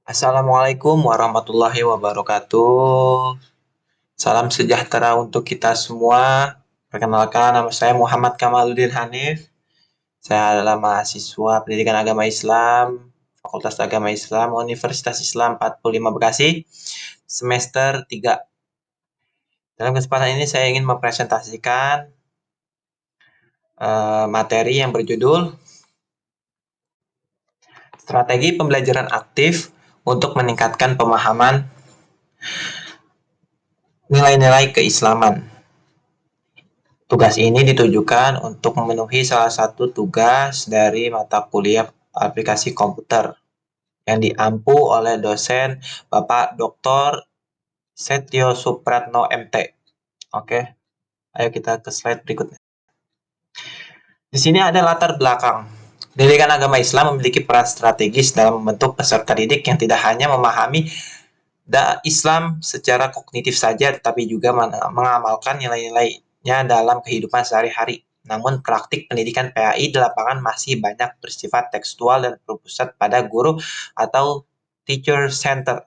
Assalamualaikum warahmatullahi wabarakatuh. Salam sejahtera untuk kita semua. Perkenalkan, nama saya Muhammad Kamaluddin Hanif. Saya adalah mahasiswa Pendidikan Agama Islam, Fakultas Agama Islam, Universitas Islam 45 Bekasi, semester 3. Dalam kesempatan ini saya ingin mempresentasikan materi yang berjudul Strategi Pembelajaran Aktif untuk Meningkatkan Pemahaman Nilai-nilai Keislaman. Tugas ini ditujukan untuk memenuhi salah satu tugas dari mata kuliah aplikasi komputer yang diampu oleh dosen Bapak Dr. Setio Supratno MT. Oke, ayo kita ke slide berikutnya. Di sini ada latar belakang. Pendidikan agama Islam memiliki peran strategis dalam membentuk peserta didik yang tidak hanya memahami Islam secara kognitif saja, tetapi juga mengamalkan nilai-nilainya dalam kehidupan sehari-hari. Namun praktik pendidikan PAI di lapangan masih banyak bersifat tekstual dan berpusat pada guru atau teacher center,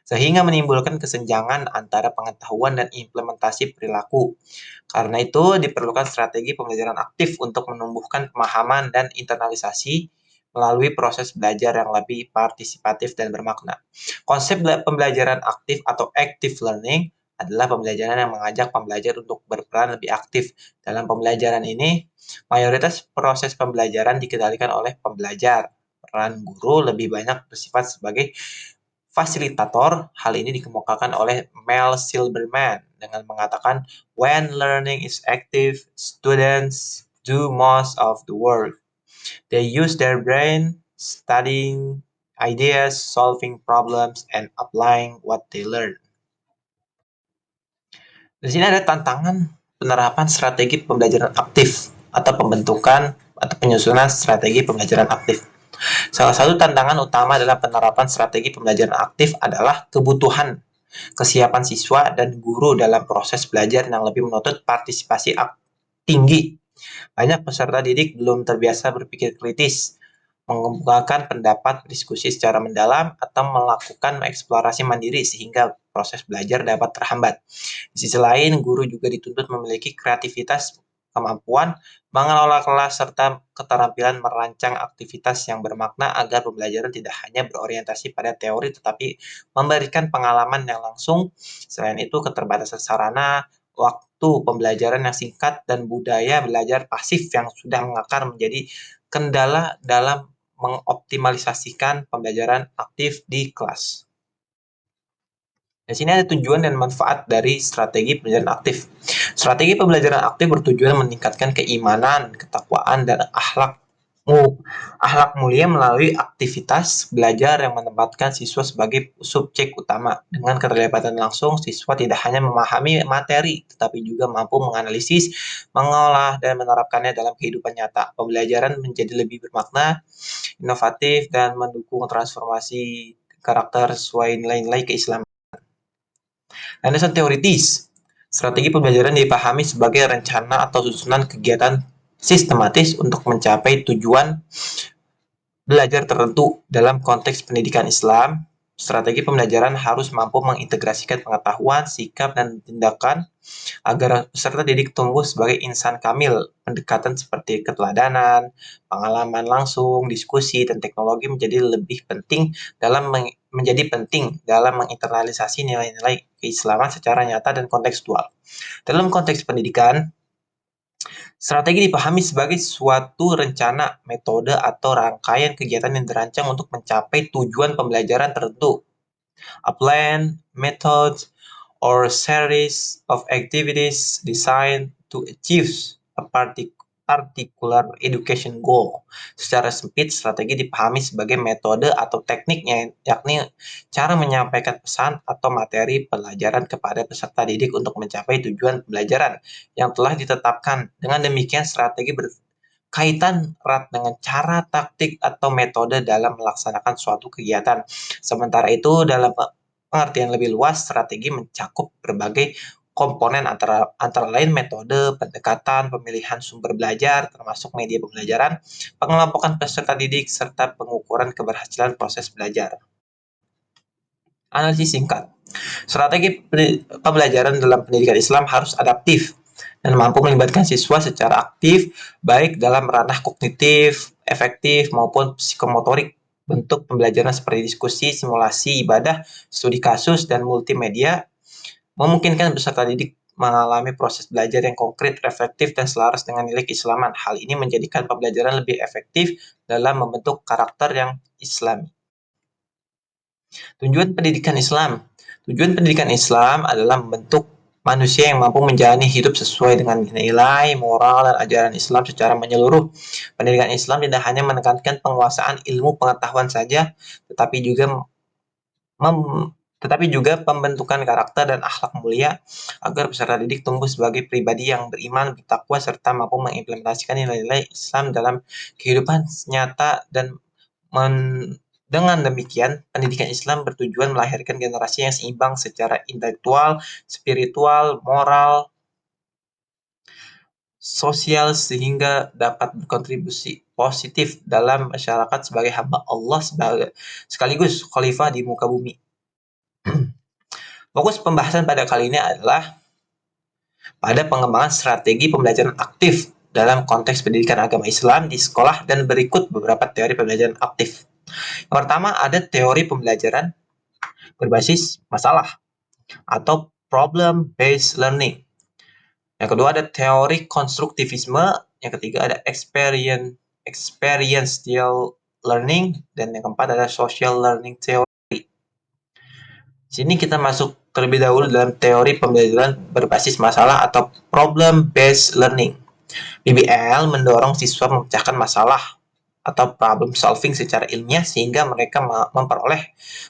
sehingga menimbulkan kesenjangan antara pengetahuan dan implementasi perilaku. Karena itu, diperlukan strategi pembelajaran aktif untuk menumbuhkan pemahaman dan internalisasi melalui proses belajar yang lebih partisipatif dan bermakna. Konsep pembelajaran aktif atau active learning adalah pembelajaran yang mengajak pembelajar untuk berperan lebih aktif. Dalam pembelajaran ini, mayoritas proses pembelajaran dikendalikan oleh pembelajar. Peran guru lebih banyak bersifat sebagai fasilitator. Hal ini dikemukakan oleh Mel Silberman dengan mengatakan, "When learning is active, students do most of the work. They use their brain, studying ideas, solving problems, and applying what they learn." Di sini ada tantangan penerapan strategi pembelajaran aktif atau pembentukan atau penyusunan strategi pembelajaran aktif. Salah satu tantangan utama dalam penerapan strategi pembelajaran aktif adalah kebutuhan kesiapan siswa dan guru dalam proses belajar yang lebih menuntut partisipasi tinggi. Banyak peserta didik belum terbiasa berpikir kritis, mengemukakan pendapat, berdiskusi secara mendalam, atau melakukan eksplorasi mandiri sehingga proses belajar dapat terhambat. Di sisi lain, guru juga dituntut memiliki kreativitas, kemampuan mengelola kelas, serta keterampilan merancang aktivitas yang bermakna agar pembelajaran tidak hanya berorientasi pada teori tetapi memberikan pengalaman yang langsung. Selain itu, keterbatasan sarana, waktu pembelajaran yang singkat, dan budaya belajar pasif yang sudah mengakar menjadi kendala dalam mengoptimalisasikan pembelajaran aktif di kelas. Di sini ada tujuan dan manfaat dari strategi pembelajaran aktif. Strategi pembelajaran aktif bertujuan meningkatkan keimanan, ketakwaan, dan akhlak mulia melalui aktivitas belajar yang menempatkan siswa sebagai subjek utama. Dengan keterlibatan langsung, siswa tidak hanya memahami materi, tetapi juga mampu menganalisis, mengolah, dan menerapkannya dalam kehidupan nyata. Pembelajaran menjadi lebih bermakna, inovatif, dan mendukung transformasi karakter sesuai nilai-nilai keislaman. Landasan teoritis. Strategi pembelajaran dipahami sebagai rencana atau susunan kegiatan sistematis untuk mencapai tujuan belajar tertentu. Dalam konteks pendidikan Islam, strategi pembelajaran harus mampu mengintegrasikan pengetahuan, sikap, dan tindakan agar peserta didik tumbuh sebagai insan kamil. Pendekatan seperti keteladanan, pengalaman langsung, diskusi, dan teknologi menjadi penting dalam menginternalisasi nilai-nilai keislaman secara nyata dan kontekstual. Dalam konteks pendidikan, strategi dipahami sebagai suatu rencana, metode, atau rangkaian kegiatan yang dirancang untuk mencapai tujuan pembelajaran tertentu. A plan, method, or series of activities designed to achieve a particular education goal. Secara sempit, strategi dipahami sebagai metode atau tekniknya, yakni cara menyampaikan pesan atau materi pelajaran kepada peserta didik untuk mencapai tujuan pembelajaran yang telah ditetapkan. Dengan demikian, strategi berkaitan erat dengan cara, taktik, atau metode dalam melaksanakan suatu kegiatan. Sementara itu, dalam pengertian lebih luas, strategi mencakup berbagai komponen antara lain metode, pendekatan, pemilihan sumber belajar, termasuk media pembelajaran, pengelompokan peserta didik, serta pengukuran keberhasilan proses belajar. Analisis singkat. Strategi pembelajaran dalam pendidikan Islam harus adaptif dan mampu melibatkan siswa secara aktif, baik dalam ranah kognitif, efektif, maupun psikomotorik. Bentuk pembelajaran seperti diskusi, simulasi, ibadah, studi kasus, dan multimedia memungkinkan peserta didik mengalami proses belajar yang konkret, reflektif, dan selaras dengan nilai keislaman. Hal ini menjadikan pembelajaran lebih efektif dalam membentuk karakter yang Islami. Tujuan pendidikan Islam. Tujuan pendidikan Islam adalah membentuk manusia yang mampu menjalani hidup sesuai dengan nilai, moral, dan ajaran Islam secara menyeluruh. Pendidikan Islam tidak hanya menekankan penguasaan ilmu pengetahuan saja, tetapi juga pembentukan karakter dan akhlak mulia agar peserta didik tumbuh sebagai pribadi yang beriman, bertakwa, serta mampu mengimplementasikan nilai-nilai Islam dalam kehidupan nyata dan dengan demikian, pendidikan Islam bertujuan melahirkan generasi yang seimbang secara intelektual, spiritual, moral, sosial sehingga dapat berkontribusi positif dalam masyarakat sebagai hamba Allah sekaligus khalifah di muka bumi. Fokus pembahasan pada kali ini adalah pada pengembangan strategi pembelajaran aktif dalam konteks pendidikan agama Islam di sekolah dan berikut beberapa teori pembelajaran aktif. Yang pertama ada teori pembelajaran berbasis masalah atau problem based learning. Yang kedua ada teori konstruktivisme, yang ketiga ada experiential learning, dan yang keempat ada social learning theory. Sini kita masuk terlebih dahulu dalam teori pembelajaran berbasis masalah atau problem based learning. PBL mendorong siswa memecahkan masalah atau problem solving secara ilmiah sehingga mereka memperoleh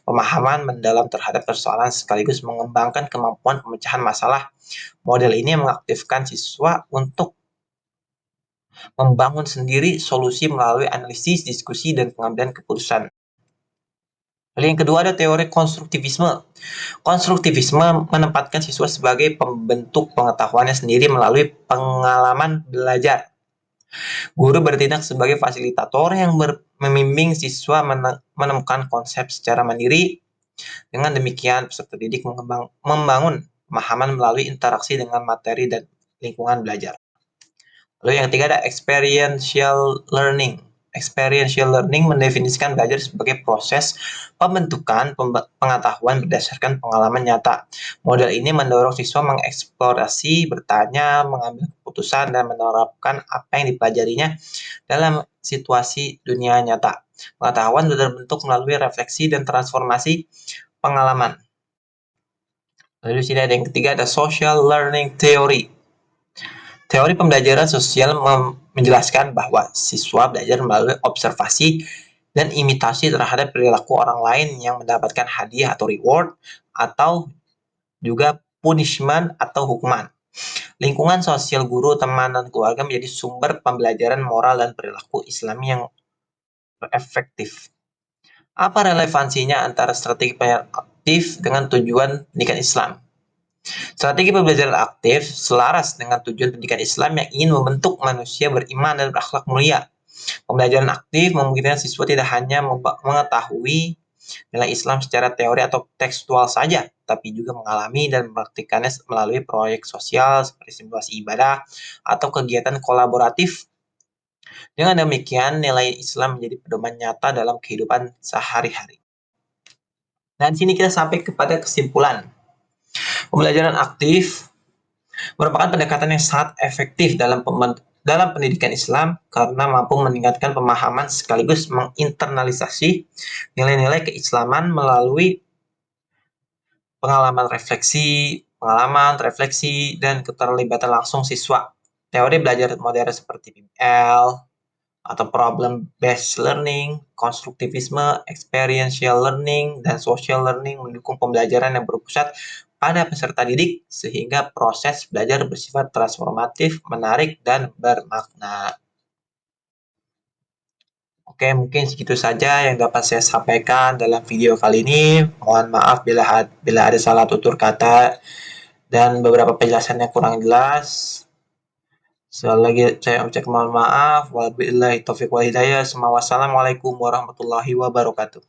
pemahaman mendalam terhadap persoalan sekaligus mengembangkan kemampuan pemecahan masalah. Model ini mengaktifkan siswa untuk membangun sendiri solusi melalui analisis, diskusi, dan pengambilan keputusan. Lalu yang kedua ada teori konstruktivisme. Konstruktivisme menempatkan siswa sebagai pembentuk pengetahuannya sendiri melalui pengalaman belajar. Guru bertindak sebagai fasilitator yang membimbing siswa menemukan konsep secara mandiri. Dengan demikian, peserta didik membangun pemahaman melalui interaksi dengan materi dan lingkungan belajar. Lalu yang ketiga ada experiential learning. Experiential learning mendefinisikan belajar sebagai proses pembentukan pengetahuan berdasarkan pengalaman nyata. Model ini mendorong siswa mengeksplorasi, bertanya, mengambil keputusan, dan menerapkan apa yang dipelajarinya dalam situasi dunia nyata. Pengetahuan terbentuk melalui refleksi dan transformasi pengalaman. Lalu sini ada yang ketiga ada social learning theory. Teori pembelajaran sosial menjelaskan bahwa siswa belajar melalui observasi dan imitasi terhadap perilaku orang lain yang mendapatkan hadiah atau reward atau juga punishment atau hukuman. Lingkungan sosial guru, teman, dan keluarga menjadi sumber pembelajaran moral dan perilaku Islami yang efektif. Apa relevansinya antara strategi pembelajaran aktif dengan tujuan pendidikan Islam? Strategi pembelajaran aktif selaras dengan tujuan pendidikan Islam yang ingin membentuk manusia beriman dan berakhlak mulia. Pembelajaran aktif memungkinkan siswa tidak hanya mengetahui nilai Islam secara teori atau tekstual saja, tapi juga mengalami dan mempraktikkannya melalui proyek sosial seperti simulasi ibadah atau kegiatan kolaboratif. Dengan demikian, nilai Islam menjadi pedoman nyata dalam kehidupan sehari-hari. Dan sini kita sampai kepada kesimpulan. Pembelajaran aktif merupakan pendekatan yang sangat efektif dalam pendidikan Islam karena mampu meningkatkan pemahaman sekaligus menginternalisasi nilai-nilai keislaman melalui pengalaman refleksi, dan keterlibatan langsung siswa. Teori belajar modern seperti PBL atau problem based learning, konstruktivisme, experiential learning, dan social learning mendukung pembelajaran yang berpusat pada peserta didik sehingga proses belajar bersifat transformatif, menarik, dan bermakna. Oke, mungkin segitu saja yang dapat saya sampaikan dalam video kali ini. Mohon maaf bila ada salah tutur kata dan beberapa penjelasan yang kurang jelas. Sekali lagi saya ucapkan mohon maaf. Wabillahi taufiq wal hidayah. Wassalamualaikum warahmatullahi wabarakatuh.